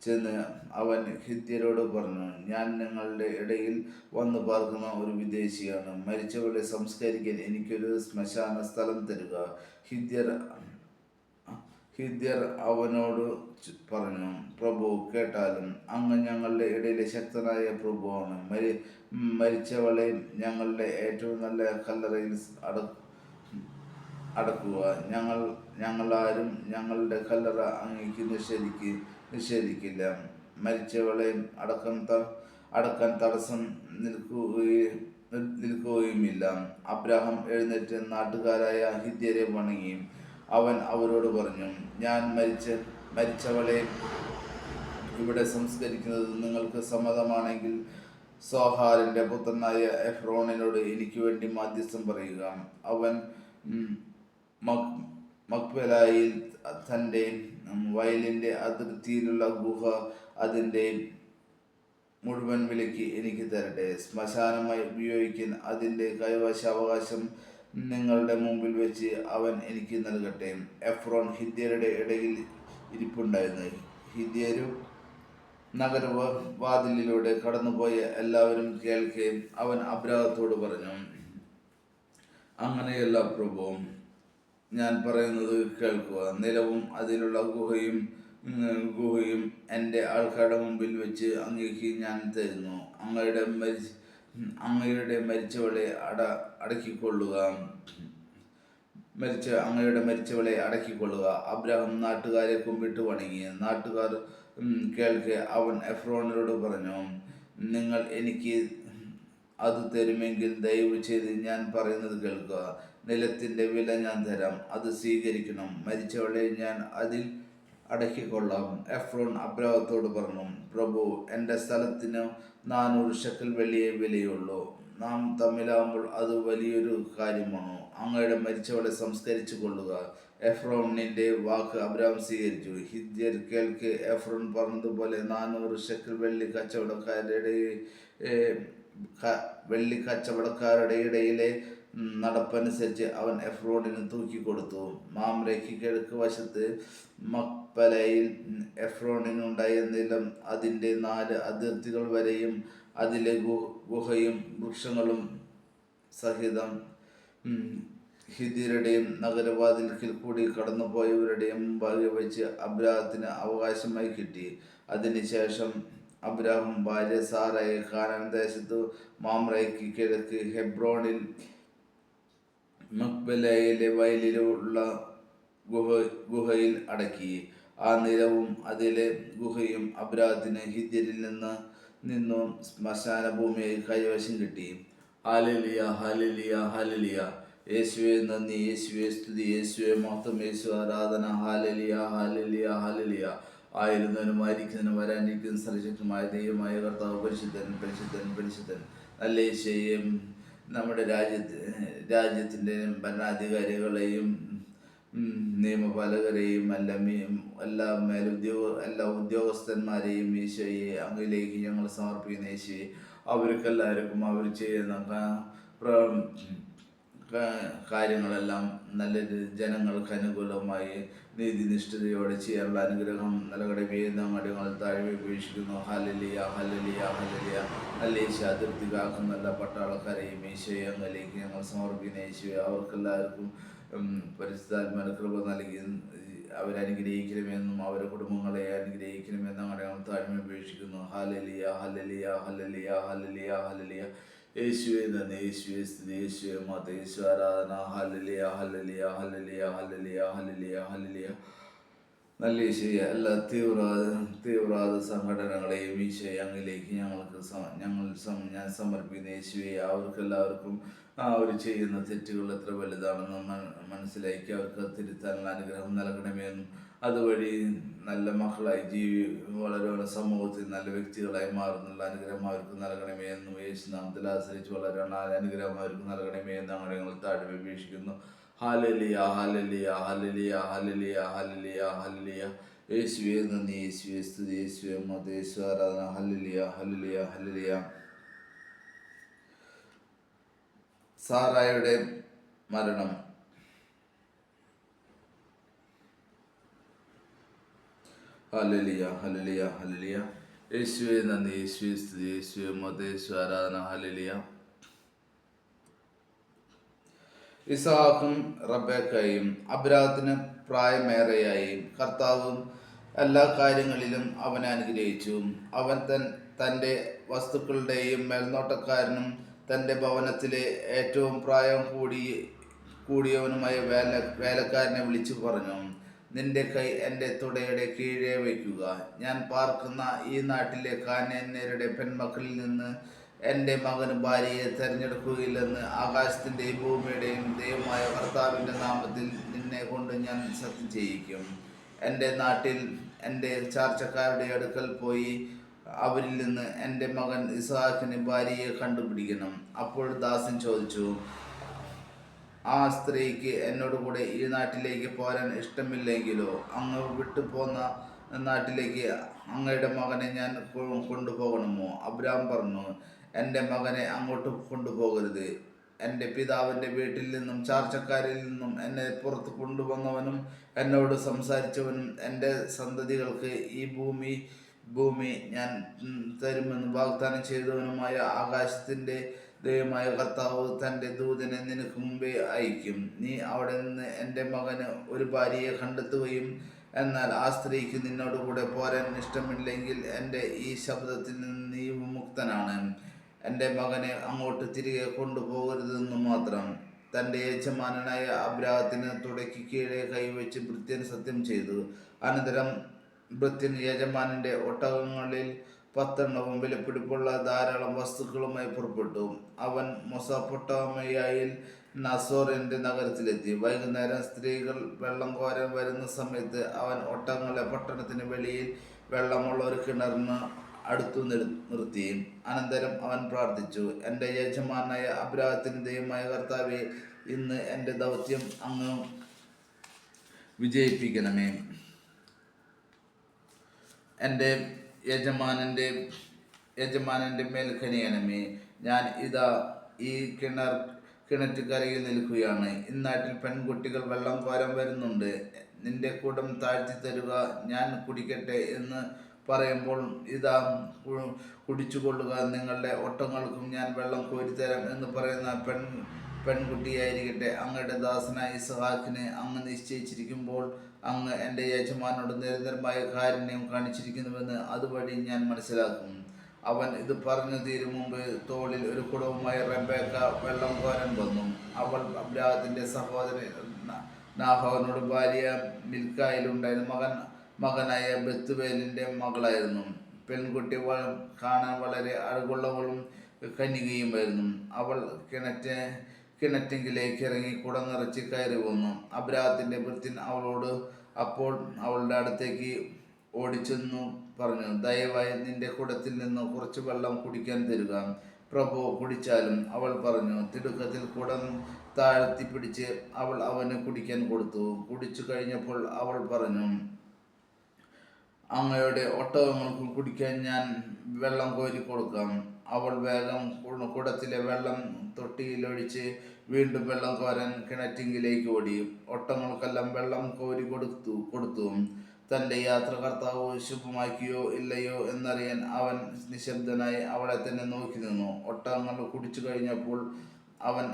ചെന്ന് അവൻ ഹിത്യരോട് പറഞ്ഞു, ഞാൻ നിങ്ങളുടെ ഇടയിൽ വന്നു പാർക്കുന്ന ഒരു വിദേശിയാണ്. മരിച്ചവളെ സംസ്കരിക്കാൻ എനിക്കൊരു ശ്മശാന സ്ഥലം തരിക. ഹിത്യർ അവനോട് പറഞ്ഞു, പ്രഭു, കേട്ടാലും അങ്ങ് ഞങ്ങളുടെ ഇടയിലെ ശക്തനായ പ്രഭുവാണ്. മരിച്ചവളെ ഞങ്ങളുടെ ഏറ്റവും നല്ല കല്ലറയിൽ അടക്കുക. ഞങ്ങളാരും ഞങ്ങളുടെ കല്ലറ അങ്ങേക്ക് നിഷേധിക്കില്ല. മരിച്ചവളെ അടക്കാൻ തടസ്സം നിൽക്കുകയുമില്ല. അബ്രാഹാം എഴുന്നേറ്റ് നാട്ടുകാരായ ഹിത്യരെ വണങ്ങി. അവൻ അവരോട് പറഞ്ഞു, ഞാൻ മരിച്ചവളെ ഇവിടെ സംസ്കരിക്കുന്നത് നിങ്ങൾക്ക് സമ്മതമാണെങ്കിൽ സോഹാറിൻ്റെ പുത്രനായ എഫ്രോണിനോട് എനിക്ക് വേണ്ടി മാധ്യസ്ഥം പറയുക. അവൻ മക്പെലായിൽ തൻ്റെ വയലിൻ്റെ അതിർത്തിയിലുള്ള ഗുഹ അതിൻ്റെ മുഴുവൻ വിലയ്ക്ക് എനിക്ക് തരട്ടെ. ശ്മശാനമായി ഉപയോഗിക്കാൻ അതിൻ്റെ കൈവശാവകാശം നിങ്ങളുടെ മുമ്പിൽ വെച്ച് അവൻ എനിക്ക് നൽകട്ടെ. എഫ്രോൻ ഹിത്യരുടെ ഇടയിൽ ഇരിപ്പുണ്ടായിരുന്നു. ഹിത്യരും നഗരവാതിലിലൂടെ കടന്നുപോയ എല്ലാവരും കേൾക്കെ അവൻ അബ്രാഹത്തോട് പറഞ്ഞു, അങ്ങനെയല്ല പ്രഭു, ഞാൻ പറയുന്നത് കേൾക്കുക. നിലവും അതിലുള്ള ഗുഹയും എൻ്റെ ആൾക്കാരുടെ മുമ്പിൽ വെച്ച് അങ്ങേക്ക് ഞാൻ തരുന്നു. അങ്ങയുടെ മരിച്ചവളെ അടക്കിക്കൊള്ളുക. അടക്കിക്കൊള്ളുക. അബ്രാഹാം നാട്ടുകാരെ കുമ്പിട്ട് വണങ്ങി. നാട്ടുകാർ കേൾക്കെ അവൻ എഫ്രോനോട് പറഞ്ഞു, നിങ്ങൾ എനിക്ക് അത് തരുമെങ്കിൽ ദയവ് ചെയ്ത് ഞാൻ പറയുന്നത് കേൾക്കുക. നിലത്തിൻ്റെ വില ഞാൻ തരാം, അത് സ്വീകരിക്കണം. മരിച്ചവളെ ഞാൻ അതിൽ അടക്കിക്കൊള്ളാം. എഫ്രോൻ അബ്രാഹത്തോട് പറഞ്ഞു, പ്രഭു, എൻ്റെ സ്ഥലത്തിന് 400 ഷെക്കൽ വെള്ളിയേ വിലയുള്ളൂ. നാം തമ്മിലാകുമ്പോൾ അത് വലിയൊരു കാര്യമാണോ? അങ്ങയുടെ മരിച്ചവളെ സംസ്കരിച്ചു കൊള്ളുക. എഫ്രോണിൻ്റെ വാക്ക് അബ്രാഹാം സ്വീകരിച്ചു. ഹിത്യർ കേൾക്കെ എഫ്രോൻ പറഞ്ഞതുപോലെ 400 ഷെക്കൽ വെള്ളിക്കച്ചവടക്കാരുടെ ഇടയിലെ നടപ്പനുസരിച്ച് അവൻ എഫ്രോണിന് തൂക്കിക്കൊടുത്തു. മാമ്രയ്ക്ക് കിഴക്ക് വശത്ത് മക്പലയിൽ എഫ്രോണിനുണ്ടായ നിലം അതിൻ്റെ 4 അതിർത്തികൾ വരെയും അതിലെ ഗുഹയും വൃക്ഷങ്ങളും സഹിതം ഹിത്യരുടെയും നഗരവാതിൽക്കൽ കൂടി കടന്നുപോയവരുടെയും മുമ്പാകെ വെച്ച് അബ്രാഹത്തിന് അവകാശമായി കിട്ടി. അതിനുശേഷം അബ്രാഹാം ഭാര്യ സാറയെ കാനാൻ ദേശത്തു മാമ്രയ്ക്ക് കിഴക്ക് ഹെബ്രോണിൽ മക്പലയിലെ വയലിലുള്ള ഗുഹയിൽ അടക്കി. ആ നിലവും അതിലെ ഗുഹയും അബ്രാഹത്തിന് ഹിത്യരിൽ നിന്നും ശ്മശാന ഭൂമിയായി കൈവശം കിട്ടി. ഹല്ലേലൂയ, ഹല്ലേലൂയ, ഹല്ലേലൂയ. യേശുവേ നന്ദി, യേശുവേ സ്തുതി, യേശുവേ മഹത്വം, യേശു ആരാധന. ഹല്ലേലൂയ, ഹല്ലേലൂയ, ഹല്ലേലൂയ. ആയിരുന്നവനും ആയിരിക്കുന്നതിനും വരാനിരിക്കുന്ന സർവശക്തമായ ദൈവമായ കർത്താവ് പരിശുദ്ധൻ, പരിശുദ്ധൻ, പരിശുദ്ധൻ. നല്ല യേശുവേ, നമ്മുടെ രാജ്യത്തിൻ്റെ ഭരണാധികാരികളെയും നിയമപാലകരെയും എല്ലാ ഉദ്യോഗസ്ഥന്മാരെയും ഈശോയെ അങ്ങിലേക്ക് ഞങ്ങൾ സമർപ്പിക്കുന്ന യേശുവെ, അവർക്കെല്ലാവർക്കും അവർ ചെയ്യുന്ന കാര്യങ്ങളെല്ലാം നല്ല ജനങ്ങൾക്ക് അനുകൂലമായി നീതിനിഷ്ഠതയോടെ ചെയ്യാനുള്ള അനുഗ്രഹം നൽകണമേ എന്ന് ഞങ്ങൾ താഴ്മ ഉപേക്ഷിക്കുന്നു. ഹല്ലേലൂയ, ഹല്ലേലൂയ, ഹല്ലേലൂയ. നല്ല യേശു അതിർത്തി കാക്കുന്ന എല്ലാ പട്ടാളക്കാരെയും ഈശോയെ അങ്ങിലേക്ക് ഞങ്ങൾ സമർപ്പിക്കുന്ന യേശുവെ, അവർക്കെല്ലാവർക്കും പരിശുദ്ധാത്മാവിന്റെ കൃപ നൽകി അവരനുഗ്രഹിക്കണമെന്നും അവരുടെ കുടുംബങ്ങളെ അനുഗ്രഹിക്കണമെന്നും ഞങ്ങൾ താഴ്മ ഉപേക്ഷിക്കുന്നു. ഹല്ലേലൂയ, ഹല്ലേലൂയ, ഹല്ലേലൂയ, ഹല്ലേലൂയ, ഹല്ലേലൂയ. യേശുവേ നന്ദി, യേശുവേ സ്തുതി, യേശുവേ മഹത്വം, യേശു ആരാധന. ഹല്ലേലൂയ, ഹല്ലേലൂയ, ഹല്ലേലൂയ, ഹല്ലേലൂയ, ഹല്ലേലൂയ, ഹല്ലേലൂയ. നല്ല ഈശോയെ, എല്ലാ തീവ്രവാദ സംഘടനകളെയും ഈശോയെ അങ്ങിലേക്ക് ഞാൻ സമർപ്പിക്കുന്ന യേശുവെ, അവർക്കെല്ലാവർക്കും അവർ ചെയ്യുന്ന തെറ്റുകൾ എത്ര വലുതാണെന്ന് മനസ്സിലാക്കി അവർക്ക് തിരുത്താനുള്ള അനുഗ്രഹം നൽകണമെന്നും അതുവഴി നല്ല മക്കളായി വളരെ സമൂഹത്തിൽ നല്ല വ്യക്തികളായി മാറുന്നുള്ള അനുഗ്രഹം അവർക്ക് നൽകണമേ എന്നും യേശുനാമത്തിൽ ആശ്രയിച്ച് വളരാൻ അനുഗ്രഹം അവർക്ക് നൽകണമേ എന്ന് അങ്ങനെ ഞങ്ങൾ താഴ്മ അപേക്ഷിക്കുന്നു. ഹല്ലേലൂയ, ഹല്ലേലൂയ, ഹല്ലേലൂയ, ഹല്ലേലൂയ, ഹല്ലേലൂയ, ഹല്ലേലൂയ. യേശുവേ നന്ദി, യേശുവേ സ്തുതി, യേശുവേ മഹത്വം, യേശു ആരാധന. ഹല്ലേലൂയ, ഹല്ലേലൂയ, ഹല്ലേലൂയ. സാറായുടെ മരണം. ഹല്ലേലൂയ, ഹല്ലേലൂയ, ഹല്ലേലൂയ. യേശുവേ നന്ദി, യേശുവേ സ്തുതി, യേശുവേ മഹത്വം, യേശു ആരാധന. ഹല്ലേലൂയ. ഇസ്ഹാക്കും റബേക്കയും അബ്രാഹത്തിന് പ്രായമേറെയായി. കർത്താവും എല്ലാ കാര്യങ്ങളിലും അവനെ അനുഗ്രഹിച്ചു. അവൻ തൻ്റെ വസ്തുക്കളുടെയും മേൽനോട്ടക്കാരനും തൻ്റെ ഭവനത്തിലെ ഏറ്റവും പ്രായം കൂടിയവനുമായ വേലക്കാരനെ വിളിച്ചു പറഞ്ഞു, നിന്റെ കൈ എൻ്റെ തുടയുടെ കീഴെ വയ്ക്കുക. ഞാൻ പാർക്കുന്ന ഈ നാട്ടിലെ കാനാന്യരുടെ പെൺമക്കളിൽ നിന്ന് എൻ്റെ മകന് ഭാര്യയെ തിരഞ്ഞെടുക്കുകയില്ലെന്ന് ആകാശത്തിൻ്റെയും ഭൂമിയുടെയും ദൈവമായ കർത്താവിൻ്റെ നാമത്തിൽ നിന്നെ കൊണ്ട് ഞാൻ സത്യം ചെയ്യിക്കും. എൻ്റെ നാട്ടിൽ എൻ്റെ ചാർച്ചക്കാരുടെ അടുക്കൽ പോയി അവരിൽ നിന്ന് എൻ്റെ മകൻ ഇസ്ഹാക്കിന് ഭാര്യയെ കണ്ടുപിടിക്കണം. അപ്പോൾ ദാസൻ ചോദിച്ചു, ആ സ്ത്രീക്ക് എന്നോട് കൂടെ ഈ നാട്ടിലേക്ക് പോരാൻ ഇഷ്ടമില്ലെങ്കിലോ? അങ്ങ് വിട്ടുപോന്ന നാട്ടിലേക്ക് അങ്ങയുടെ മകനെ ഞാൻ കൊണ്ടുപോകണമോ? അബ്രാം പറഞ്ഞു, എൻ്റെ മകനെ അങ്ങോട്ട് കൊണ്ടുപോകരുത്. എൻ്റെ പിതാവിൻ്റെ വീട്ടിൽ നിന്നും ചാർച്ചക്കാരിൽ നിന്നും എന്നെ പുറത്ത് കൊണ്ടുവന്നവനും എന്നോട് സംസാരിച്ചവനും എൻ്റെ സന്തതികൾക്ക് ഈ ഭൂമി ഞാൻ തരുമെന്ന് വാഗ്ദാനം ചെയ്തവനുമായ ആകാശത്തിൻ്റെ ദൈവമായ കർത്താവ് തൻ്റെ ദൂതനെ നിനക്ക് മുമ്പേ അയക്കും. നീ അവിടെ നിന്ന് എൻ്റെ മകന് ഒരു ഭാര്യയെ കണ്ടെത്തുകയും എന്നാൽ ആ സ്ത്രീക്ക് നിന്നോടുകൂടെ പോരാൻ ഇഷ്ടമില്ലെങ്കിൽ എൻ്റെ ഈ ശബ്ദത്തിൽ നിന്ന് നീ വിമുക്തനാണ്. എൻ്റെ മകനെ അങ്ങോട്ട് തിരികെ കൊണ്ടുപോകരുതെന്ന് മാത്രം. തൻ്റെ യജമാനനായ അബ്രാഹത്തിന് തുടയ്ക്ക് കീഴെ കൈവച്ച് ഭൃത്യൻ സത്യം ചെയ്തു. അനന്തരം ഭൃത്യൻ യജമാനൻ്റെ ഒട്ടകങ്ങളിൽ 10 വിലപിടിപ്പുള്ള ധാരാളം വസ്തുക്കളുമായി പുറപ്പെട്ടു. അവൻ മൊസൊപ്പൊട്ടാമിയയിൽ നസോറിൻ്റെ നഗരത്തിലെത്തി. വൈകുന്നേരം സ്ത്രീകൾ വെള്ളം കോരാൻ വരുന്ന സമയത്ത് അവൻ ഒട്ടകങ്ങളെ പട്ടണത്തിന് വെളിയിൽ വെള്ളമുള്ള ഒരു കിണറിന് അടുത്തു നിർത്തി. അനന്തരം അവൻ പ്രാർത്ഥിച്ചു, എൻ്റെ യജമാനായ അബ്രാഹത്തിന് ദൈവമായ കർത്താവേ, ഇന്ന് എൻ്റെ ദൗത്യം അങ്ങ് വിജയിപ്പിക്കണമേ. എൻ്റെ യജമാനൻ്റെ മേൽ കനിയണമേ. ഞാൻ ഇതാ ഈ കിണറ്റുകരയിൽ നിൽക്കുകയാണ്. ഇന്നാട്ടിൽ പെൺകുട്ടികൾ വെള്ളം കോരാൻ വരുന്നുണ്ട്. നിന്റെ കുടം താഴ്ത്തി തരുക, ഞാൻ കുടിക്കട്ടെ എന്ന് പറയുമ്പോൾ ഇതാ കുടിച്ചുകൊള്ളുക, നിങ്ങളുടെ ഒട്ടകങ്ങൾക്കും ഞാൻ വെള്ളം കോരിത്തരാം എന്ന് പറയുന്ന പെൺകുട്ടിയായിരിക്കട്ടെ അങ്ങയുടെ ദാസനായ ഇസ്ഹാക്കിനെ അങ്ങ് നിശ്ചയിച്ചിരിക്കുമ്പോൾ അങ്ങ് എൻ്റെ യജമാനോട് നിരന്തരമായ കാരുണ്യം കാണിച്ചിരിക്കുന്നുവെന്ന് അതുവഴി ഞാൻ മനസ്സിലാക്കും. അവൻ ഇത് പറഞ്ഞു തീരും മുമ്പ് തോളിൽ ഒരു കുടവുമായി റെബേക്ക വെള്ളം കോരാൻ വന്നു. അവൾ അബ്രാഹത്തിൻ്റെ സഹോദരൻ നാഹോറിനോട് ഭാര്യ മിൽക്കായിലുണ്ടായിരുന്ന മകനായ ബെത്തുവേലിൻ്റെ മകളായിരുന്നു. പെൺകുട്ടി കാണാൻ വളരെ അഴകുള്ളവളും കന്യകയുമായിരുന്നു. അവൾ കിണറ്റിലേക്ക് ഇറങ്ങി കുടം നിറച്ച് കയറി വന്നു. അബ്രാഹത്തിൻ്റെ ഭൃത്യൻ അവളോട് അപ്പോൾ അവളുടെ അടുത്തേക്ക് ഓടിച്ചെന്നു പറഞ്ഞു, ദയവായി നിന്റെ കുടത്തിൽ നിന്ന് കുറച്ച് വെള്ളം കുടിക്കാൻ തരുക, പ്രഭു കുടിച്ചാലും. അവൾ പറഞ്ഞു. തിടുക്കത്തിൽ കുടം താഴ്ത്തി പിടിച്ച് അവൾ അവന് കുടിക്കാൻ കൊടുത്തു. കുടിച്ചു കഴിഞ്ഞപ്പോൾ അവൾ പറഞ്ഞു, അങ്ങയുടെ ഒട്ടകങ്ങൾക്ക് കുടിക്കാൻ ഞാൻ വെള്ളം കോരി കൊടുക്കാം. അവൾ വേഗം കുടത്തിലെ വെള്ളം തൊട്ടിയിലൊഴിച്ച് വീണ്ടും വെള്ളം കോരാൻ കിണറ്റിങ്കിലേക്ക് ഓടി. ഒട്ടകങ്ങൾക്കെല്ലാം വെള്ളം കോരി കൊടുത്തു. തൻ്റെ യാത്ര കർത്താവ് ശുഭമാക്കിയോ ഇല്ലയോ എന്നറിയാൻ അവൻ നിശബ്ദനായി അവളെ തന്നെ നോക്കി നിന്നു. ഒട്ടകങ്ങൾ കുടിച്ചു കഴിഞ്ഞപ്പോൾ അവൻ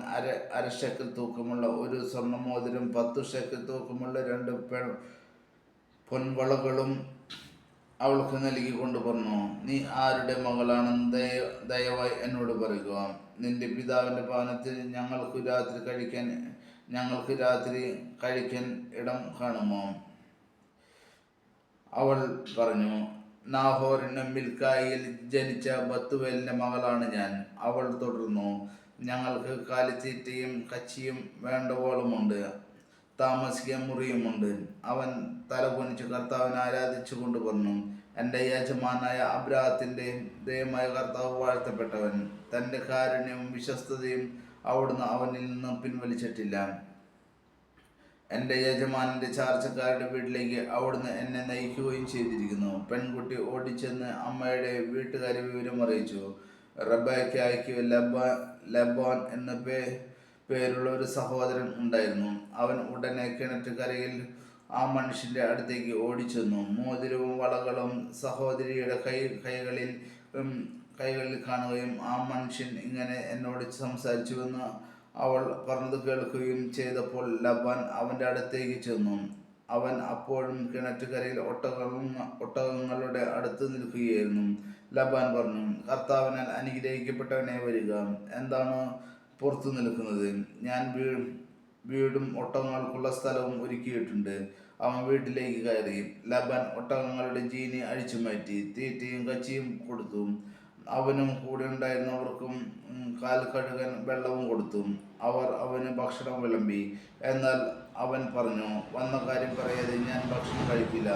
അര ഷെക്കൽ തൂക്കമുള്ള ഒരു സ്വർണ്ണമോതിരം 10 ഷെക്കൽ തൂക്കമുള്ള 2 പൊൻവളകളും അവൾക്ക് നൽകിക്കൊണ്ട് പറഞ്ഞു, നീ ആരുടെ മകളാണെന്ന് ദയവായി എന്നോട് പറയുക. നിന്റെ പിതാവിൻ്റെ ഭവനത്തിൽ ഞങ്ങൾക്ക് രാത്രി കഴിക്കാൻ ഇടം കാണുമോ? അവൾ പറഞ്ഞു, നാഹോറിന് മിൽക്കായിൽ ജനിച്ച ബത്തുവേലിൻ്റെ മകളാണ് ഞാൻ. അവൾ തുടർന്നു, ഞങ്ങൾക്ക് കാലിത്തീറ്റയും കച്ചിയും വേണ്ടവോളമുണ്ട്, താമസിക്കാൻ മുറിയുമുണ്ട്. അവൻ തലകുനിച്ച് കർത്താവിനെ ആരാധിച്ചു കൊണ്ട് പറഞ്ഞു, എൻ്റെ യജമാനായ അബ്രാഹത്തിൻ്റെ ദൈവമായ കർത്താവ് വാഴ്ത്തപ്പെട്ടവൻ. തൻ്റെ കാരുണ്യവും വിശ്വസ്തതയും അവിടുന്ന് അവനിൽ നിന്ന് പിൻവലിച്ചിട്ടില്ല. എൻ്റെ യജമാനൻ്റെ ചാർച്ചക്കാരുടെ വീട്ടിലേക്ക് അവിടുന്ന് എന്നെ നയിക്കുകയും ചെയ്തിരിക്കുന്നു. പെൺകുട്ടി ഓടിച്ചെന്ന് അമ്മയുടെ വീട്ടുകാരെ വിവരം അറിയിച്ചു. റെബേക്കയ്ക്ക് ലബോൻ എന്ന പേരുള്ള ഒരു സഹോദരൻ ഉണ്ടായിരുന്നു. അവൻ ഉടനെ കിണറ്റുകരയിൽ ആ മനുഷ്യൻ്റെ അടുത്തേക്ക് ഓടിച്ചെന്നു. മോതിരവും വളകളും സഹോദരിയുടെ കൈകളിൽ കാണുകയും ആ മനുഷ്യൻ ഇങ്ങനെ എന്നോട് സംസാരിച്ചുവെന്ന് അവൾ പറഞ്ഞത് കേൾക്കുകയും ചെയ്തപ്പോൾ ലബാൻ അവൻ്റെ അടുത്തേക്ക് ചെന്നു. അവൻ അപ്പോഴും കിണറ്റുകരയിൽ ഒട്ടകങ്ങളുടെ അടുത്ത് നിൽക്കുകയായിരുന്നു. ലബാൻ പറഞ്ഞു, കർത്താവിനാൽ അനുഗ്രഹിക്കപ്പെട്ടവനെ വരിക, എന്താണ് പുറത്തു നിൽക്കുന്നത്? ഞാൻ വീടും ഒട്ടകങ്ങൾക്കുള്ള സ്ഥലവും ഒരുക്കിയിട്ടുണ്ട്. അവൻ വീട്ടിലേക്ക് കയറി. ലബാൻ ഒട്ടകങ്ങളുടെ ജീനി അഴിച്ചു മാറ്റി തീറ്റയും കച്ചിയും കൊടുത്തു. അവനും കൂടെ ഉണ്ടായിരുന്നവർക്കും കാൽ കഴുകാൻ വെള്ളവും കൊടുത്തു. അവർ അവന് ഭക്ഷണം വിളമ്പി. എന്നാൽ അവൻ പറഞ്ഞു, വന്ന കാര്യം പറയാതെ ഞാൻ ഭക്ഷണം കഴിക്കില്ല,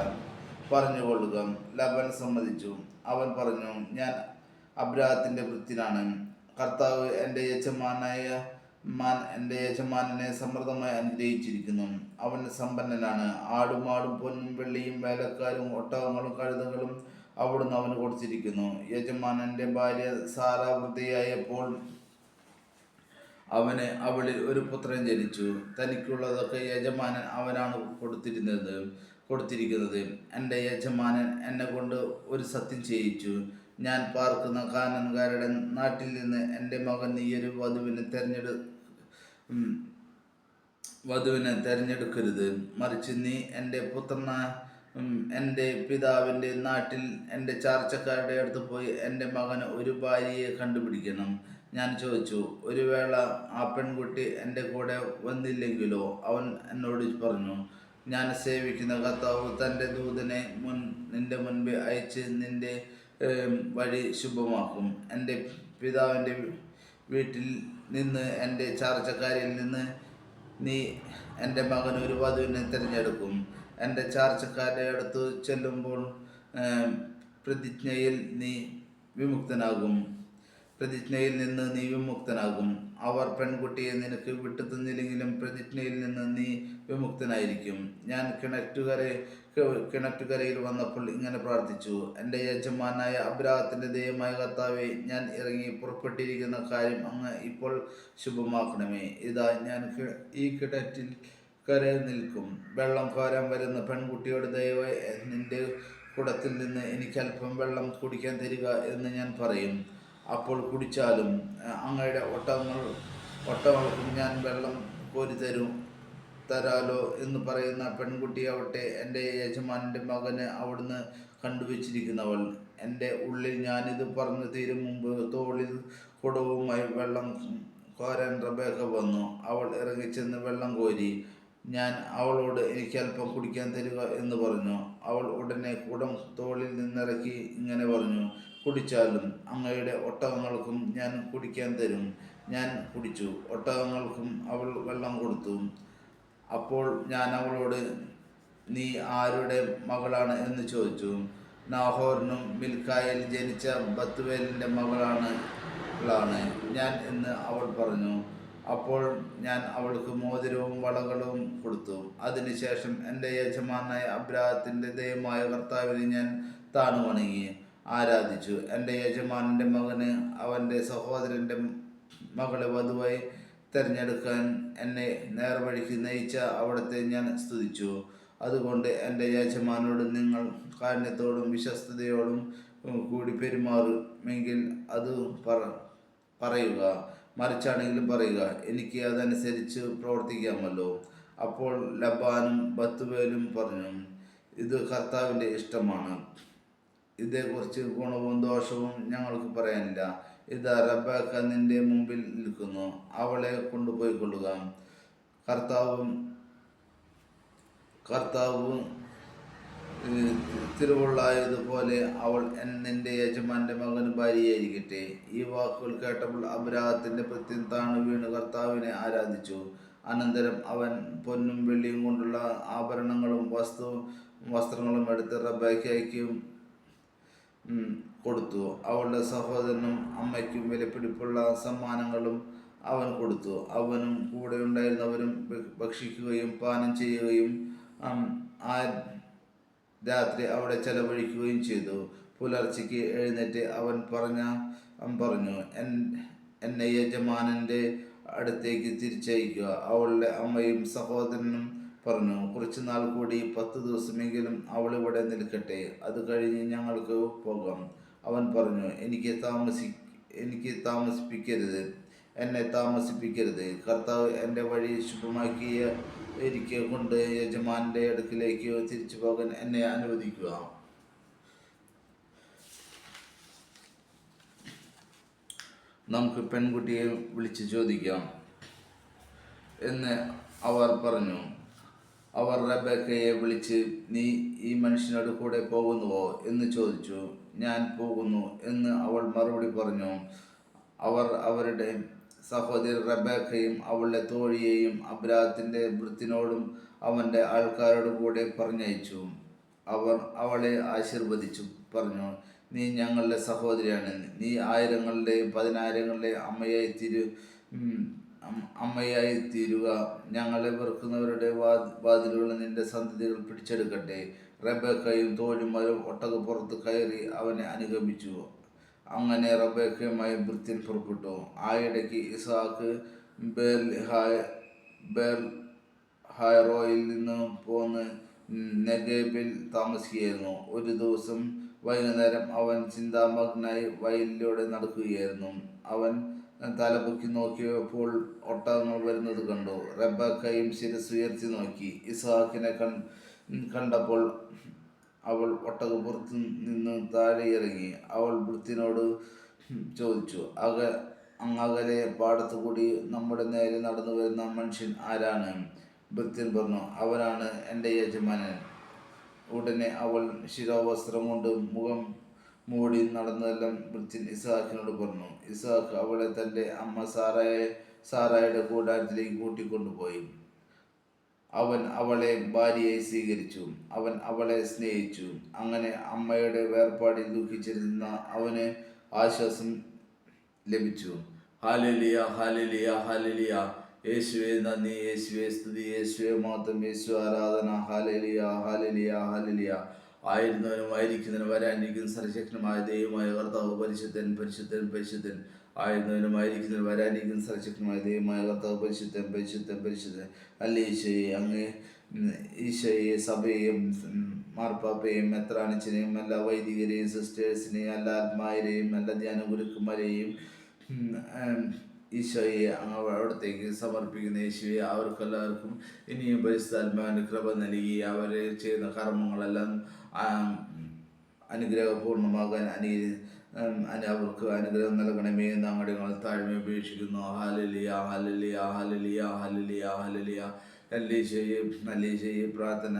പറഞ്ഞുകൊള്ളുക. ലബാൻ സമ്മതിച്ചു. അവൻ പറഞ്ഞു, ഞാൻ അബ്രാഹത്തിൻ്റെ ഭൃത്യനാണ്. കർത്താവ് എൻ്റെ യജമാനനെ സമൃദ്ധമായി അനുഗ്രഹിച്ചിരിക്കുന്നു. അവൻ സമ്പന്നനാണ്. ആടുമാടും പൊന്നും വെള്ളിയും വേലക്കാരും ഒട്ടകങ്ങളും കഴുതകളും അവിടുന്ന് അവന് കൊടുത്തിരിക്കുന്നു. യജമാനൻ്റെ ഭാര്യ സാറ വൃദ്ധയായപ്പോൾ അവളിൽ ഒരു പുത്രൻ ജനിച്ചു. തനിക്കുള്ളതൊക്കെ യജമാനൻ അവനാണ് കൊടുത്തിരിക്കുന്നത്. എൻ്റെ യജമാനൻ എന്നെ കൊണ്ട് ഒരു സത്യം ചെയ്യിച്ചു. ഞാൻ പാർക്കുന്ന കാനാൻകാരുടെ നാട്ടിൽ നിന്ന് എൻ്റെ മകൻ നീയൊരു വധുവിനെ തിരഞ്ഞെടുക്കരുത്. മറിച്ച് നീ എൻ്റെ എൻ്റെ പിതാവിൻ്റെ നാട്ടിൽ എൻ്റെ ചാർച്ചക്കാരുടെ അടുത്ത് പോയി എൻ്റെ മകന് ഒരു ഭാര്യയെ കണ്ടുപിടിക്കണം. ഞാൻ ചോദിച്ചു, ഒരു വേള ആ പെൺകുട്ടി എൻ്റെ കൂടെ വന്നില്ലെങ്കിലോ? അവൻ എന്നോട് പറഞ്ഞു, ഞാൻ സേവിക്കുന്ന കർത്താവ് തൻ്റെ ദൂതനെ നിന്റെ മുൻപേ അയച്ച് നിന്റെ വഴി ശുഭമാക്കും. എൻ്റെ പിതാവിൻ്റെ വീട്ടിൽ നിന്ന് എൻ്റെ ചാർച്ചക്കാരിൽ നിന്ന് നീ എൻ്റെ മകന് ഒരു വധുവിനെ തിരഞ്ഞെടുക്കും. എൻ്റെ ചാർച്ചക്കാരുടെ അടുത്ത് ചെല്ലുമ്പോൾ പ്രതിജ്ഞയിൽ നിന്ന് നീ വിമുക്തനാകും. അവർ പെൺകുട്ടിയെ നിനക്ക് വിട്ടുതന്നില്ലെങ്കിലും പ്രതിജ്ഞയിൽ നിന്ന് നീ വിമുക്തനായിരിക്കും. ഞാൻ കിണറ്റുകരയിൽ വന്നപ്പോൾ ഇങ്ങനെ പ്രാർത്ഥിച്ചു, എൻ്റെ യജമാനായ അബ്രാഹത്തിൻ്റെ ദൈവമായ കർത്താവേ, ഞാൻ ഇറങ്ങി പുറപ്പെട്ടിരിക്കുന്ന കാര്യം അങ്ങ് ഇപ്പോൾ ശുഭമാക്കണമേ. ഇതാ ഞാൻ ഈ കിണറ്റിൽ കരയിൽ നിൽക്കും. വെള്ളം കോരാൻ വരുന്ന പെൺകുട്ടിയോട് ദയവായി നിന്റെ കുടത്തിൽ നിന്ന് എനിക്ക് അല്പം വെള്ളം കുടിക്കാൻ തരിക എന്ന് ഞാൻ പറയും. അപ്പോൾ കുടിച്ചാലും അങ്ങയുടെ ഒട്ടകങ്ങൾക്കും ഞാൻ വെള്ളം കോരി തരാലോ എന്ന് പറയുന്ന പെൺകുട്ടിയാവട്ടെ എൻ്റെ യജമാനൻ്റെ മകന് അവിടുന്ന് കണ്ടുവച്ചിരിക്കുന്നവൾ. എൻ്റെ ഉള്ളിൽ ഞാനിത് പറഞ്ഞു തീരും മുമ്പ് തോളിൽ കുടവുമായി വെള്ളം കോരാൻ റബേക്ക വന്നു. അവൾ ഇറങ്ങിച്ചെന്ന് വെള്ളം കോരി. ഞാൻ അവളോട് എനിക്ക് അല്പം കുടിക്കാൻ തരിക എന്ന് പറഞ്ഞു. അവൾ ഉടനെ കുടം തോളിൽ നിന്നിറക്കി ഇങ്ങനെ പറഞ്ഞു, കുടിച്ചാലും അങ്ങയുടെ ഒട്ടകങ്ങൾക്കും ഞാൻ കുടിക്കാൻ തരും. ഞാൻ കുടിച്ചു. ഒട്ടകങ്ങൾക്കും അവൾ വെള്ളം കൊടുത്തു. അപ്പോൾ ഞാൻ അവളോട്, നീ ആരുടെ മകളാണ് എന്ന് ചോദിച്ചു. നാഹോറിനും മിൽക്കായിൽ ജനിച്ച ബത്തുവേലിൻ്റെ മകളാണ് ഞാൻ എന്ന് അവൾ പറഞ്ഞു. അപ്പോൾ ഞാൻ അവൾക്ക് മോതിരവും വളകളും കൊടുത്തു. അതിനുശേഷം എൻ്റെ യജമാനായ അബ്രാഹത്തിൻ്റെ ദൈവമായ കർത്താവിനെ ഞാൻ താണു വണങ്ങി ആരാധിച്ചു. എൻ്റെ യജമാനൻ്റെ മകന് അവൻ്റെ സഹോദരൻ്റെ മകളെ വധുവായി തിരഞ്ഞെടുക്കാൻ എന്നെ നേർവഴിക്ക് നയിച്ച അവിടുത്തെ ഞാൻ സ്തുതിച്ചു. അതുകൊണ്ട് എൻ്റെ യജമാനോട് നിങ്ങൾ കാരുണ്യത്തോടും വിശ്വസ്തയോടും കൂടി പെരുമാറുമെങ്കിൽ അത് പറയുക, മറിച്ചാണെങ്കിലും പറയുക, എനിക്ക് അതനുസരിച്ച് പ്രവർത്തിക്കാമല്ലോ. അപ്പോൾ ലബാനും ബത്തുവേലും പറഞ്ഞു, ഇത് കർത്താവിൻ്റെ ഇഷ്ടമാണ്. ഇതേക്കുറിച്ച് ഗുണവും ദോഷവും ഞങ്ങൾക്ക് പറയാനില്ല. ഇതാ റബേക്ക നിന്റെ മുമ്പിൽ നിൽക്കുന്നു, അവളെ കൊണ്ടുപോയിക്കൊള്ളുക. കർത്താവ് തിരുവുള്ളായതുപോലെ അവൾ നിന്റെ യജമാന്റെ മകന് ഭാര്യയായിരിക്കട്ടെ. ഈ വാക്കുകൾ കേട്ടപ്പോൾ അബ്രാഹത്തിന്റെ ഭൃത്യൻ താണു വീണ് കർത്താവിനെ ആരാധിച്ചു. അനന്തരം അവൻ പൊന്നും വെള്ളിയും കൊണ്ടുള്ള ആഭരണങ്ങളും വസ്ത്രങ്ങളും എടുത്ത് റബേക്കയ്ക്ക് കൊടുത്തു. അവളുടെ സഹോദരനും അമ്മയ്ക്കും വിലപിടിപ്പുള്ള സമ്മാനങ്ങളും അവൻ കൊടുത്തു. അവനും കൂടെ ഉണ്ടായിരുന്നവരും ഭക്ഷിക്കുകയും പാനം ചെയ്യുകയും ആ രാത്രി അവിടെ ചെലവഴിക്കുകയും ചെയ്തു. പുലർച്ചയ്ക്ക് എഴുന്നേറ്റ് അവൻ പറഞ്ഞു, എന്നെ യജമാനൻ്റെ അടുത്തേക്ക് തിരിച്ചയക്കുക. അവളുടെ അമ്മയും സഹോദരനും പറഞ്ഞു, കുറച്ചു നാൾ കൂടി 10 ദിവസമെങ്കിലും അവൾ ഇവിടെ നിൽക്കട്ടെ, അത് കഴിഞ്ഞ് ഞങ്ങൾക്ക് പോകാം. അവൻ പറഞ്ഞു, എന്നെ താമസിപ്പിക്കരുത്. കർത്താവ് എൻ്റെ വഴി ശുഭമാക്കിയ കൊണ്ട് യജമാനൻ്റെ അടുക്കിലേക്ക് തിരിച്ചു പോകാൻ എന്നെ അനുവദിക്കുക. നമുക്ക് പെൺകുട്ടിയെ വിളിച്ച് ചോദിക്കാം എന്ന് അവർ പറഞ്ഞു. അവർ റബേക്കയെ വിളിച്ച്, നീ ഈ മനുഷ്യനോട് കൂടെ പോകുന്നുവോ എന്ന് ചോദിച്ചു. ഞാൻ പോകുന്നു എന്ന് അവൾ മറുപടി പറഞ്ഞു. അവർ അവരുടെ സഹോദരി റബേക്കയും അവളുടെ തോഴിയെയും അബ്രാഹത്തിൻ്റെ ഭൃത്യനോടും അവൻ്റെ ആൾക്കാരോടും കൂടെ പറഞ്ഞയച്ചു. അവർ അവളെ ആശീർവദിച്ചു പറഞ്ഞു, നീ ഞങ്ങളുടെ സഹോദരിയാണ്. നീ ആയിരങ്ങളുടെയും 10,000-ങ്ങളുടെയും അമ്മയായി തീരുക. ഞങ്ങളെ വെറുക്കുന്നവരുടെ വാതിലുകൾ നിന്റെ സന്തതികൾ പിടിച്ചെടുക്കട്ടെ. റബേക്കയും തോഴിമാരും ഒട്ടകപ്പുറത്ത് കയറി അവനെ അനുഗമിച്ചു. അങ്ങനെ റബേക്കയുമായി ഭൃത്യൻ പുറപ്പെട്ടു. ആയിടയ്ക്ക് ഇസ്ഹാക്ക് ബേർഹായിറോയിൽ നിന്ന് പോന്ന് നെഗേബിൽ താമസിക്കുകയായിരുന്നു. ഒരു ദിവസം വൈകുന്നേരം അവൻ ചിന്താമഗ്നായി വയലിലൂടെ നടക്കുകയായിരുന്നു. അവൻ തലപൊക്കി നോക്കിയപ്പോൾ ഒട്ടകങ്ങൾ വരുന്നത് കണ്ടു. റെബെക്കയും ശിരസ്സ് ഉയർത്തി നോക്കി. ഇസ്ഹാക്കിനെ കണ്ടപ്പോൾ അവൾ ഒട്ടകപ്പുറത്തു നിന്ന് താഴെ ഇറങ്ങി. അവൾ ഭൃത്യനോട് ചോദിച്ചു, അങ്ങകലെ പാടത്തു കൂടി നമ്മുടെ നേരെ നടന്നു വരുന്ന മനുഷ്യൻ ആരാണ്? ഭൃത്യൻ പറഞ്ഞു, അവനാണ് എൻ്റെ യജമാനൻ. ഉടനെ അവൾ ശിരോവസ്ത്രം കൊണ്ട് മുഖം മൂടി നടന്നതെല്ലാം ഭൃത്യൻ ഇസ്ഹാക്കിനോട് പറഞ്ഞു. ഇസ്ഹാക്ക് അവളെ തൻ്റെ അമ്മ സാറായുടെ കൂടാരത്തിലേക്ക് കൂട്ടിക്കൊണ്ടുപോയി. അവൻ അവളെ ഭാര്യയായി സ്വീകരിച്ചു. അവൻ അവളെ സ്നേഹിച്ചു. അങ്ങനെ അമ്മയുടെ വേർപാടിൽ ദുഃഖിച്ചിരുന്ന അവന് ആശ്വാസം ലഭിച്ചു. ഹല്ലേലൂയ, ഹല്ലേലൂയ, ഹല്ലേലൂയ. യേശുവേ നന്ദി, യേശുവേ സ്തുതി, യേശുവേ മഹത്വം, യേശു ആരാധന. ഹല്ലേലൂയ, ഹല്ലേലൂയ, ഹല്ലേലൂയ. ആയിരുന്നവനും ആയിരിക്കുന്നവനും വരാനിരിക്കുന്ന സർവശക്തനുമായ ദൈവമായ കർത്താവ് പരിശുദ്ധൻ, പരിശുദ്ധൻ, പരിശുദ്ധൻ. ആയിരുന്നവനും ആയിരിക്കുന്നവനും വരാനിരിക്കുന്ന സർവശക്തനുമായ ദൈവമായ കർത്താവ് പരിശുദ്ധൻ, പരിശുദ്ധൻ, പരിശുദ്ധൻ. അല്ല ഈശോയെ, അങ്ങ് ഈശോയെ സഭയെയും മാർപ്പാപ്പയെയും മെത്രാനിച്ചനെയും എല്ലാ വൈദികരെയും സിസ്റ്റേഴ്സിനെയും എല്ലാ ആത്മാരെയും എല്ലാ ധ്യാന ഗുരുക്കന്മാരെയും ഈശോയെ അവിടത്തേക്ക് സമർപ്പിക്കുന്ന യേശുവെ, അവർക്കെല്ലാവർക്കും ഇനിയും പരിശുദ്ധാത്മാവിൻ്റെ കൃപ നൽകി അവർ ചെയ്യുന്ന കർമ്മങ്ങളെല്ലാം അനുഗ്രഹപൂർണ്ണമാകാൻ അവർക്ക് അനുഗ്രഹം നൽകണമേ എന്ന് അങ്ങോട്ട് ഞങ്ങൾ താഴ്മ ഉപേക്ഷിക്കുന്നു. ഹല്ലേലൂയ, ഹല്ലേലൂയ, ഹല്ലേലൂയ, ഹല്ലേലൂയ, ഹല്ലേലൂയ. നല്ലീശയെ പ്രാർത്ഥന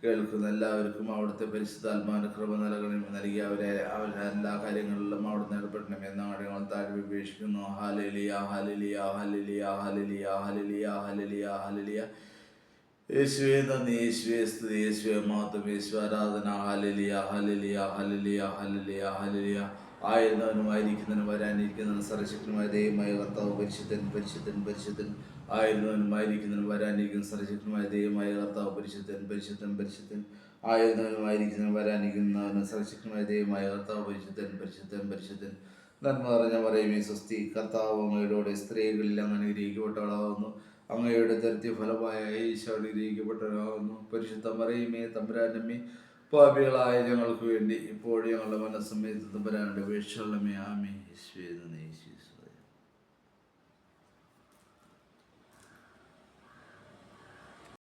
കേൾക്കുന്ന എല്ലാവർക്കും അവിടുത്തെ പരിശുദ്ധാത്മാവിൻ്റെ കൃപ നൽകി അവരുടെ എല്ലാ കാര്യങ്ങളിലും അവിടുന്ന് ഇടപെടണം എന്നാണ് ഞങ്ങൾ താഴ്മ ഉപേക്ഷിക്കുന്നു. ഹല്ലേലൂയ, ഹല്ലേലൂയ, ഹല്ലേലൂയ, ഹല്ലേലൂയ, ഹല്ലേലൂയ, ഹല്ലേലൂയ, ഹല്ലേലൂയ. യേശുവേ നന്ദി, യേശുവേ സ്തുതി, യേശുവേ മഹത്വം, യേശു ആരാധന. ഹല്ലേലൂയ, ഹല്ലേലൂയ, ഹല്ലേലൂയ, ഹല്ലേലൂയ, ഹല്ലേലൂയ. ആയിരുന്നവനും ആയിരിക്കുന്നവനും വരാനിരിക്കുന്നവനും സർവശക്തനുമായ ദൈവമായ കർത്താവ് പരിശുദ്ധൻ, പരിശുദ്ധൻ, പരിശുദ്ധൻ. ആയിരുന്നവനും ആയിരിക്കുന്നവനും വരാനിരിക്കുന്ന സർവശക്തനുമായ ദൈവമായ കർത്താവ് പരിശുദ്ധൻ, പരിശുദ്ധൻ, പരിശുദ്ധൻ. ആയിരുന്നവനും ആയിരിക്കുന്നവനും വരാനിരിക്കുന്നവനും സർവശക്തനുമായ ദൈവമായ കർത്താവ് പരിശുദ്ധൻ, പരിശുദ്ധൻ, പരിശുദ്ധൻ. നന്മ നിറഞ്ഞ മറിയമേ സ്വസ്തി, കർത്താവ് അങ്ങയുടെ സ്ത്രീകളിൽ അങ്ങ് അനുഗ്രഹിക്കപ്പെട്ടവളാകുന്നു. അങ്ങയുടെ ദരിദ്ര ഫലമായ ഈശോ അനുഗ്രഹിക്കപ്പെട്ടവനാകുന്നു. പരിശുദ്ധ മറിയമേ തമ്പുരാനമ്മേ, പാപികളായ ഞങ്ങൾക്ക് വേണ്ടി ഇപ്പോഴും ഞങ്ങളുടെ മനസ്സമയത്ത് തമ്പുരാനുടെ അപേക്ഷയുള്ളമേ. ആമേൻ. യേശുവേ നന്ദി, യേശുവേ.